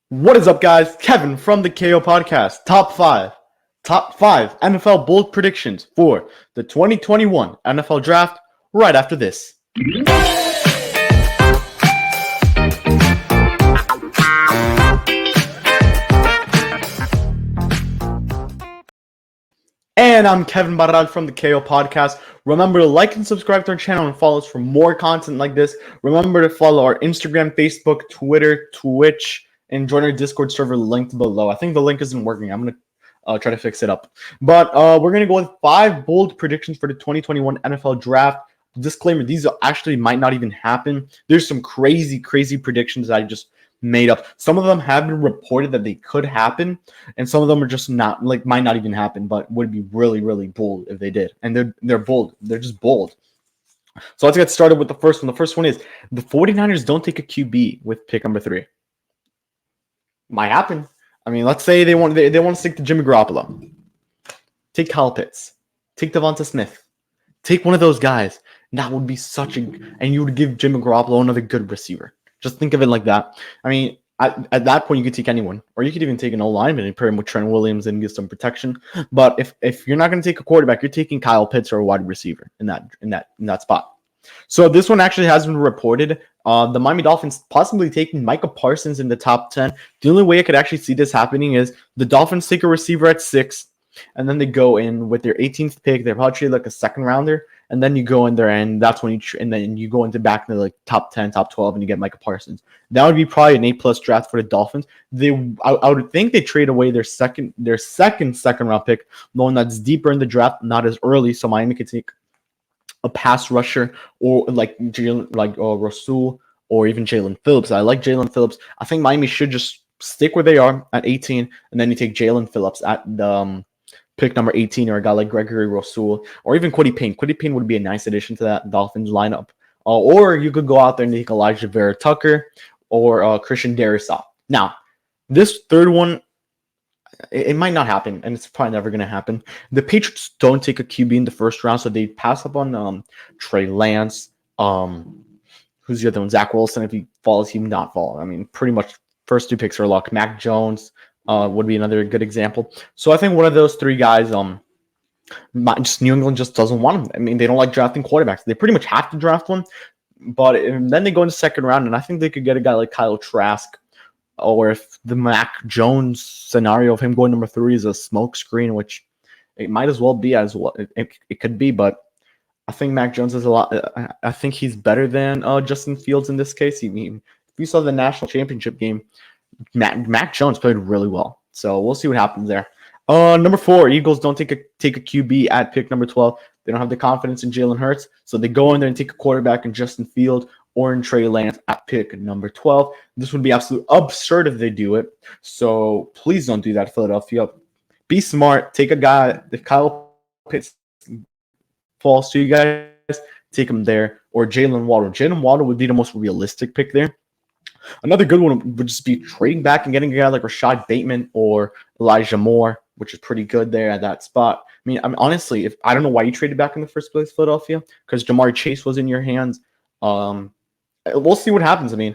What is up, guys? Kevin from the KO Podcast. Top five NFL bold predictions for the 2021 NFL Draft right after this. And I'm Kevin Barral from the KO Podcast. Remember to like and subscribe to our channel and follow us for more content like this. Remember to follow our Instagram, Facebook, Twitter, Twitch, and join our Discord server linked below. I think the link isn't working. I'm going to try to fix it up. But we're going to go with 5 bold predictions for the 2021 NFL Draft. Disclaimer, these actually might not even happen. There's some crazy predictions that I just made up. Some of them have been reported that they could happen, and some of them are just not, might not even happen, but would be really bold if they did. And they're bold. They're just bold. So let's get started with the first one. The first one is the 49ers don't take a QB with pick number 3. Might happen. I mean, let's say they want to stick to Jimmy Garoppolo. Take Kyle Pitts. Take Devonta Smith. Take one of those guys. That would be and you would give Jimmy Garoppolo another good receiver. Just think of it like that. I mean, at that point, you could take anyone, or you could even take an O-lineman and pair him with Trent Williams and get some protection. But if you're not going to take a quarterback, you're taking Kyle Pitts or a wide receiver in that spot. So this one actually has been reported. The Miami Dolphins possibly taking Micah Parsons in the top 10. The only way I could actually see this happening is the Dolphins take a receiver at 6, and then they go in with their 18th pick. They're probably like a second rounder. And then you go in there, and that's when you go into back into top 10, top 12, and you get Micah Parsons. That would be probably an A+ draft for the Dolphins. I would think they trade away their second round pick, knowing that's deeper in the draft, not as early. So Miami could take a pass rusher or Rasul or even Jalen Phillips. I like Jalen Phillips. I think Miami should just stick where they are at 18, and then you take Jalen Phillips at the pick number 18, or a guy like Gregory Rousseau, or even Kwity Paye. Kwity Paye would be a nice addition to that Dolphins lineup. Or you could go out there and take Elijah Vera Tucker or Christian Darrisaw. Now, this third one, it might not happen, and it's probably never going to happen. The Patriots don't take a QB in the first round, so they pass up on Trey Lance. Who's the other one? Zach Wilson. If he falls, he would not fall. I mean, pretty much first 2 picks are locked. Mac Jones would be another good example. So I think one of those 3 guys, just New England just doesn't want them. I mean, they don't like drafting quarterbacks. They pretty much have to draft one, but then they go into second round, and I think they could get a guy like Kyle Trask, or if the Mac Jones scenario of him going number 3 is a smokescreen, which it might as well be as well. It could be, but I think Mac Jones is a lot. I think he's better than Justin Fields in this case. I mean, if you saw the national championship game, Mac Jones played really well, so we'll see what happens there. Number 4, Eagles don't take a QB at pick number 12. They don't have the confidence in Jalen Hurts, so they go in there and take a quarterback in Justin Fields or in Trey Lance at pick number 12. This would be absolutely absurd if they do it, so please don't do that, Philadelphia. Be smart. Take a guy. If Kyle Pitts falls to you guys, take him there, or Jalen Waddle. Jalen Waddle would be the most realistic pick there. Another good one would just be trading back and getting a guy like Rashad Bateman or Elijah Moore, which is pretty good there at that spot. I mean, honestly, I don't know why you traded back in the first place, Philadelphia, because Jamar Chase was in your hands. We'll see what happens. I mean,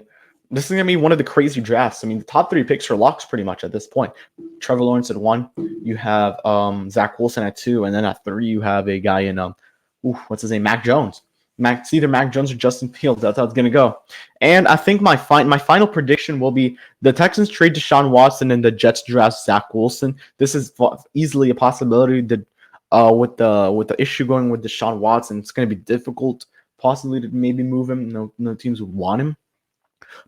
this is going to be one of the crazy drafts. I mean, the top 3 picks are locks pretty much at this point. Trevor Lawrence at 1. You have Zach Wilson at 2. And then at 3, you have a guy in, what's his name? Mac Jones. It's either Mac Jones or Justin Fields. That's how it's going to go. And I think my final prediction will be the Texans trade Deshaun Watson and the Jets draft Zach Wilson. This is easily a possibility that with the issue going with Deshaun Watson, it's going to be difficult possibly to maybe move him. No teams would want him.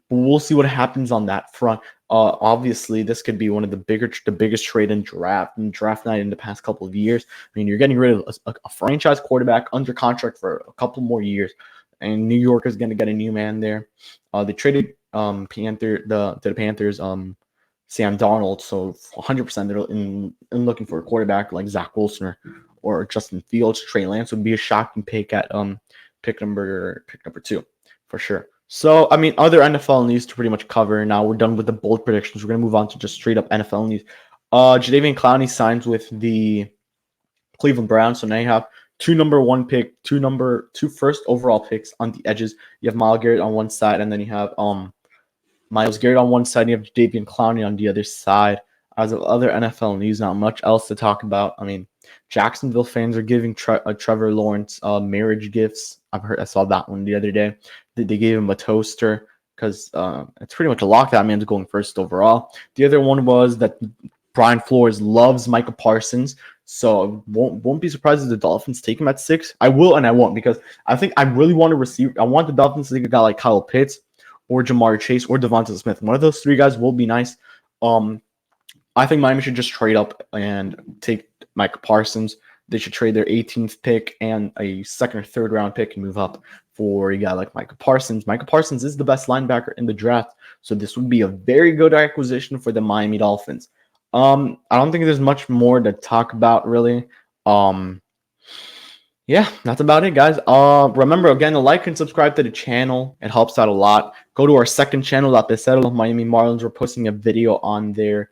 But we'll see what happens on that front. Obviously, this could be one of the biggest trade in draft night in the past couple of years. I mean, you're getting rid of a franchise quarterback under contract for a couple more years, and New York is going to get a new man there. They traded the Panthers Sam Darnold, so 100% they're in looking for a quarterback like Zach Wilson or Justin Fields. Trey Lance would be a shocking pick at pick number 2 for sure. So, I mean, other NFL news to pretty much cover. Now we're done with the bold predictions. We're going to move on to just straight up NFL news. Jadeveon Clowney signs with the Cleveland Browns. So now you have 2 number 1 pick, 2 first overall picks on the edges. You have Myles Garrett on one side, and then you have Myles Garrett on one side, and you have Jadeveon Clowney on the other side. As of other NFL news, not much else to talk about. I mean, Jacksonville fans are giving Trevor Lawrence marriage gifts. I saw that one the other day. They gave him a toaster because it's pretty much a lock that man's going first overall. The other one was that Brian Flores loves Micah Parsons, so won't be surprised if the Dolphins take him at 6. I will and I won't, because I think I really want to receive. I want the Dolphins to take a guy like Kyle Pitts or Jamar Chase or Devonta Smith. One of those 3 guys will be nice. I think Miami should just trade up and take Micah Parsons. They should trade their 18th pick and a 2nd or 3rd round pick and move up for a guy like Micah Parsons. Micah Parsons is the best linebacker in the draft, so this would be a very good acquisition for the Miami Dolphins. I don't think there's much more to talk about, really. Yeah, that's about it, guys. Remember, again, to like and subscribe to the channel. It helps out a lot. Go to our second channel, La Peseta of Miami Marlins. We're posting a video on there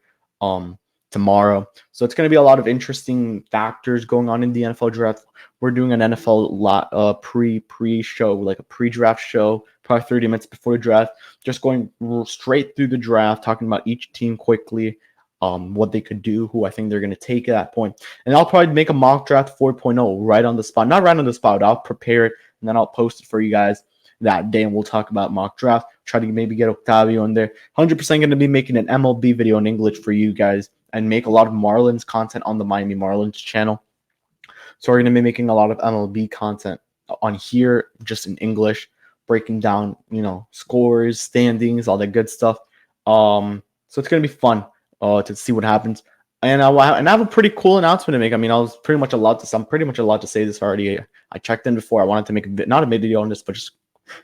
tomorrow. So it's going to be a lot of interesting factors going on in the NFL draft. We're doing an NFL pre-show, like a pre-draft show, probably 30 minutes before the draft. Just going straight through the draft, talking about each team quickly. What they could do, who I think they're going to take at that point. And I'll probably make a mock draft 4.0 right on the spot. Not right on the spot. I'll prepare it, and then I'll post it for you guys that day, and we'll talk about mock draft. Try to maybe get Octavio in there. 100% going to be making an MLB video in English for you guys and make a lot of Marlins content on the Miami Marlins channel. So we're going to be making a lot of MLB content on here, just in English, breaking down, scores, standings, all that good stuff. So it's going to be fun. To see what happens, and I have a pretty cool announcement to make. I mean, I'm pretty much allowed to say this already. I checked in before. I wanted to make not a video on this, but just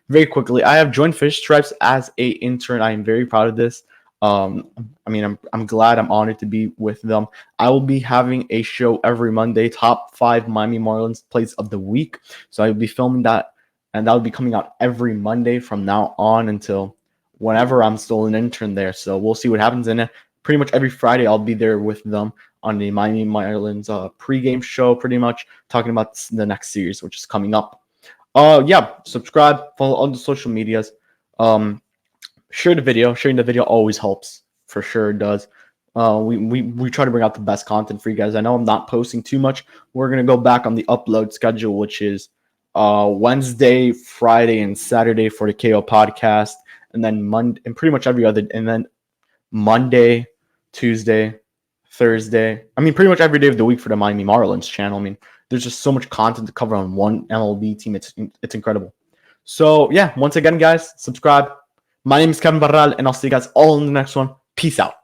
very quickly. I have joined Fish Stripes as a intern. I am very proud of this. I mean, I'm glad, I'm honored to be with them. I will be having a show every Monday, top 5 Miami Marlins plays of the week. So I will be filming that, and that will be coming out every Monday from now on until whenever I'm still an intern there. So we'll see what happens in it. Pretty much every Friday, I'll be there with them on the Miami Marlins pregame show, pretty much talking about the next series, which is coming up. Yeah, subscribe, follow on the social medias. Share the video. Sharing the video always helps, for sure it does. We try to bring out the best content for you guys. I know I'm not posting too much. We're gonna go back on the upload schedule, which is Wednesday, Friday, and Saturday for the KO podcast, and then Monday, and pretty much every other, and then Monday, Tuesday, Thursday. I mean, pretty much every day of the week for the Miami Marlins channel. I mean, there's just so much content to cover on one MLB team. It's incredible. So, yeah, once again, guys, subscribe. My name is Kevin Barral, and I'll see you guys all in the next one. Peace out.